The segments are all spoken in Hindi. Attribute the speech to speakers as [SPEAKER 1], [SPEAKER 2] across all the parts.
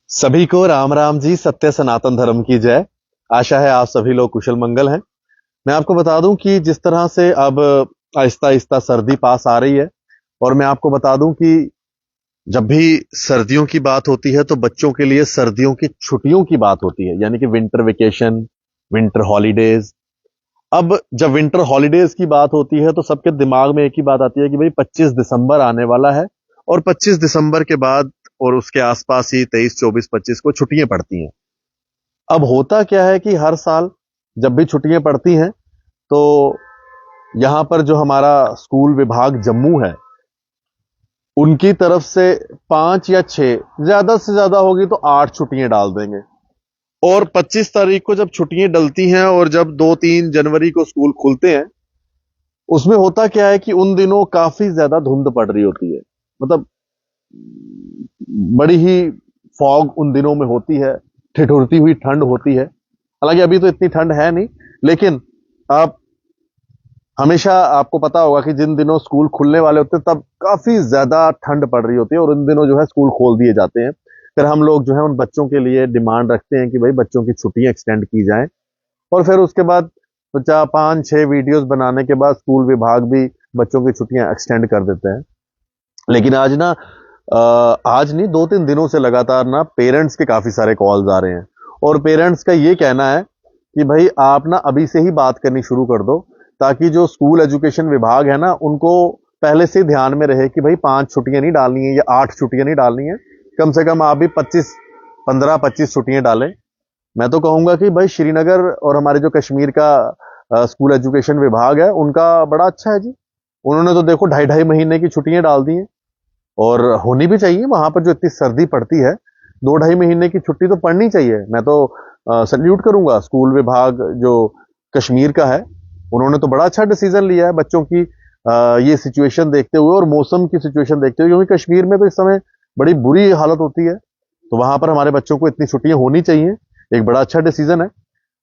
[SPEAKER 1] सभी को राम राम जी। सत्य सनातन धर्म की जय। आशा है आप सभी लोग कुशल मंगल हैं। मैं आपको बता दूं कि जिस तरह से अब आहिस्ता आहिस्ता सर्दी पास आ रही है, और मैं आपको बता दूं कि जब भी सर्दियों की बात होती है तो बच्चों के लिए सर्दियों की छुट्टियों की बात होती है, यानी कि विंटर वेकेशन, विंटर हॉलीडेज। अब जब विंटर हॉलीडेज की बात होती है तो सबके दिमाग में एक ही बात आती है कि भाई 25 दिसंबर आने वाला है, और 25 दिसंबर के बाद और उसके आसपास ही 23, 24, 25 को छुट्टियां पड़ती हैं। अब होता क्या है कि हर साल जब भी छुट्टियां पड़ती हैं तो यहां पर जो हमारा स्कूल विभाग जम्मू है, उनकी तरफ से 5 या 6, ज्यादा से ज्यादा होगी तो 8 छुट्टियां डाल देंगे। और 25 तारीख को जब छुट्टियां डलती हैं और जब 2-3 जनवरी को स्कूल खुलते हैं, उसमें होता क्या है कि उन दिनों काफी ज्यादा धुंध पड़ रही होती है। मतलब बड़ी ही फॉग उन दिनों में होती है, ठिठुरती हुई ठंड होती है। हालांकि अभी तो इतनी ठंड है नहीं, लेकिन आप हमेशा आपको पता होगा कि जिन दिनों स्कूल खुलने वाले होते हैं तब काफी ज्यादा ठंड पड़ रही होती है, और उन दिनों जो है स्कूल खोल दिए जाते हैं। फिर हम लोग जो है उन बच्चों के लिए डिमांड रखते हैं कि भाई बच्चों की छुट्टियां एक्सटेंड की जाएं, और फिर उसके बाद 5-6 वीडियोस बनाने के बाद स्कूल विभाग भी बच्चों की छुट्टियां एक्सटेंड कर देते हैं। लेकिन आज ना आज नहीं, 2-3 दिनों से लगातार ना पेरेंट्स के काफी सारे कॉल्स आ रहे हैं, और पेरेंट्स का ये कहना है कि भाई आप ना अभी से ही बात करनी शुरू कर दो, ताकि जो स्कूल एजुकेशन विभाग है ना उनको पहले से ध्यान में रहे कि भाई 5 छुट्टियां नहीं डालनी है या 8 छुट्टियां नहीं डालनी है। कम से कम आप भी 15-25 छुट्टियां डालें। मैं तो कहूंगा कि भाई श्रीनगर और हमारे जो कश्मीर का स्कूल एजुकेशन विभाग है उनका बड़ा अच्छा है जी। उन्होंने तो देखो 2.5-2.5 महीने की छुट्टियां डाल दी हैं, और होनी भी चाहिए। वहां पर जो इतनी सर्दी पड़ती है, 2-2.5 महीने की छुट्टी तो पड़नी चाहिए। मैं तो सल्यूट करूंगा स्कूल विभाग जो कश्मीर का है, उन्होंने तो बड़ा अच्छा डिसीजन लिया है बच्चों की ये सिचुएशन देखते हुए और मौसम की सिचुएशन देखते हुए, क्योंकि कश्मीर में तो इस समय बड़ी बुरी हालत होती है। तो वहां पर हमारे बच्चों को इतनी छुट्टियां होनी चाहिए, एक बड़ा अच्छा डिसीजन है।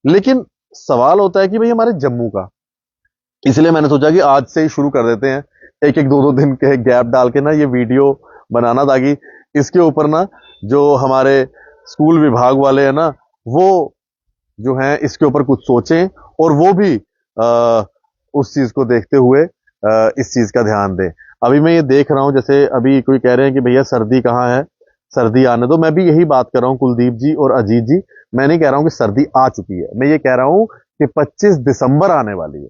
[SPEAKER 1] लेकिन सवाल होता है कि भाई हमारे जम्मू का, इसलिए मैंने सोचा कि आज से ही शुरू कर देते हैं, एक एक 2-2 दिन के गैप डाल के ना ये वीडियो बनाना, ताकि इसके ऊपर ना जो हमारे स्कूल विभाग वाले हैं ना, वो जो हैं इसके ऊपर कुछ सोचें, और वो भी उस चीज को देखते हुए इस चीज का ध्यान दें। अभी मैं ये देख रहा हूं, जैसे अभी कोई कह रहे हैं कि भैया सर्दी कहाँ है, सर्दी आने दो। मैं भी यही बात कर रहा हूँ कुलदीप जी और अजीत जी। मैं नहीं कह रहा हूं कि सर्दी आ चुकी है, मैं ये कह रहा हूं कि 25 दिसंबर आने वाली है।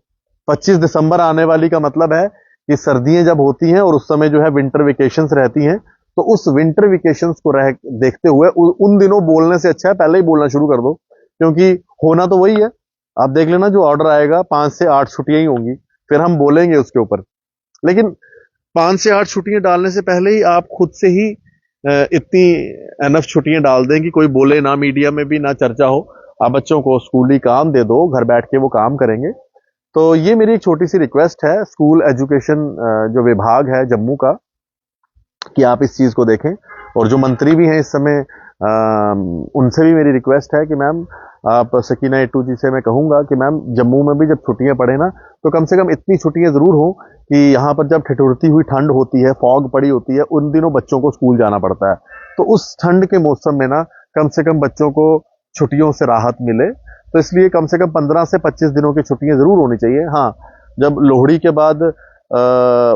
[SPEAKER 1] 25 दिसंबर आने वाली का मतलब है कि सर्दियां जब होती हैं और उस समय जो है विंटर वेकेशंस रहती हैं, तो उस विंटर वेकेशंस को देखते हुए उन दिनों बोलने से अच्छा है पहले ही बोलना शुरू कर दो, क्योंकि होना तो वही है। आप देख लेना जो ऑर्डर आएगा 5 से 8 छुट्टियां ही होंगी, फिर हम बोलेंगे उसके ऊपर। लेकिन 5 से 8 छुट्टियां डालने से पहले ही आप खुद से ही इतनी एनफ छुट्टियां डाल दें कि कोई बोले ना, मीडिया में भी ना चर्चा हो। आप बच्चों को स्कूली काम दे दो, घर बैठ के वो काम करेंगे। तो ये मेरी एक छोटी सी रिक्वेस्ट है स्कूल एजुकेशन जो विभाग है जम्मू का, कि आप इस चीज को देखें। और जो मंत्री भी हैं इस समय, उनसे भी मेरी रिक्वेस्ट है कि मैम, आप सकीना एट्टू जी से मैं कहूंगा कि मैम जम्मू में भी जब छुट्टियां पड़े ना, तो कम से कम इतनी छुट्टियां जरूर हो कि यहाँ पर जब ठिठुरती हुई ठंड होती है, फॉग पड़ी होती है, उन दिनों बच्चों को स्कूल जाना पड़ता है। तो उस ठंड के मौसम में ना कम से कम बच्चों को छुट्टियों से राहत मिले। तो इसलिए कम से कम 15 से 25 दिनों की छुट्टियां जरूर होनी चाहिए। हाँ, जब लोहड़ी के बाद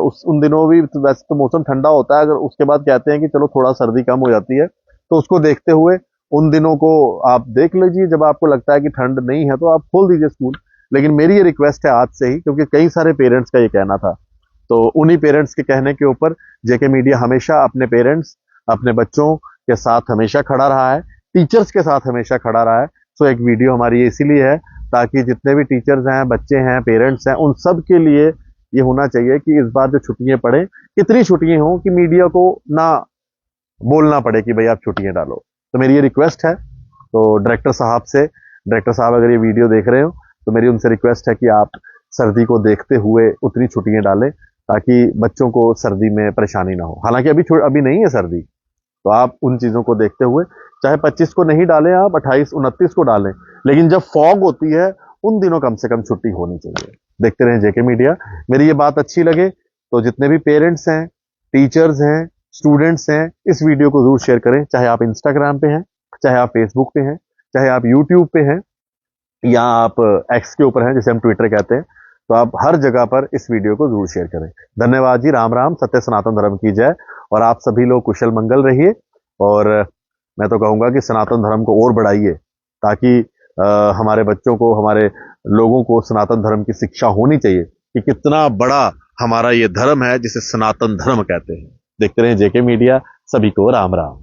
[SPEAKER 1] उस उन दिनों भी तो वैसे तो मौसम ठंडा होता है, अगर उसके बाद कहते हैं कि चलो थोड़ा सर्दी कम हो जाती है, तो उसको देखते हुए उन दिनों को आप देख लीजिए। जब आपको लगता है कि ठंड नहीं है तो आप खोल दीजिए स्कूल। लेकिन मेरी ये रिक्वेस्ट है आज से ही, क्योंकि कई सारे पेरेंट्स का ये कहना था। तो उन्हीं पेरेंट्स के कहने के ऊपर जेके मीडिया हमेशा अपने पेरेंट्स, अपने बच्चों के साथ हमेशा खड़ा रहा है, टीचर्स के साथ हमेशा खड़ा रहा है। तो एक वीडियो हमारी इसीलिए है ताकि जितने भी टीचर्स हैं, बच्चे हैं, पेरेंट्स हैं, उन सब के लिए ये होना चाहिए कि इस बार जो छुट्टियां पड़े, इतनी छुट्टियां हों कि मीडिया को ना बोलना पड़े कि भाई आप छुट्टियां डालो। तो मेरी ये रिक्वेस्ट है, तो डायरेक्टर साहब से, डायरेक्टर साहब अगर ये वीडियो देख रहे हो तो मेरी उनसे रिक्वेस्ट है कि आप सर्दी को देखते हुए उतनी छुट्टियां डालें, ताकि बच्चों को सर्दी में परेशानी ना हो। हालांकि अभी नहीं है सर्दी, तो आप उन चीजों को देखते हुए चाहे 25 को नहीं डालें, आप 28-29 को डालें, लेकिन जब फॉग होती है उन दिनों कम से कम छुट्टी होनी चाहिए। देखते रहें जेके मीडिया। मेरी ये बात अच्छी लगे तो जितने भी पेरेंट्स हैं, टीचर्स हैं, स्टूडेंट्स हैं, इस वीडियो को जरूर शेयर करें, चाहे आप इंस्टाग्राम पे हैं, चाहे आप फेसबुक पे हैं, चाहे आप यूट्यूब पे हैं, या आप एक्स के ऊपर हैं जिसे हम ट्विटर कहते हैं। तो आप हर जगह पर इस वीडियो को जरूर शेयर करें। धन्यवाद जी। राम राम। सत्य सनातन धर्म की जय। और आप सभी लोग कुशल मंगल रहिए। और मैं तो कहूंगा कि सनातन धर्म को और बढ़ाइए, ताकि हमारे बच्चों को, हमारे लोगों को सनातन धर्म की शिक्षा होनी चाहिए कि कितना बड़ा हमारा ये धर्म है जिसे सनातन धर्म कहते हैं। देखते रहें जेके मीडिया। सभी को राम राम।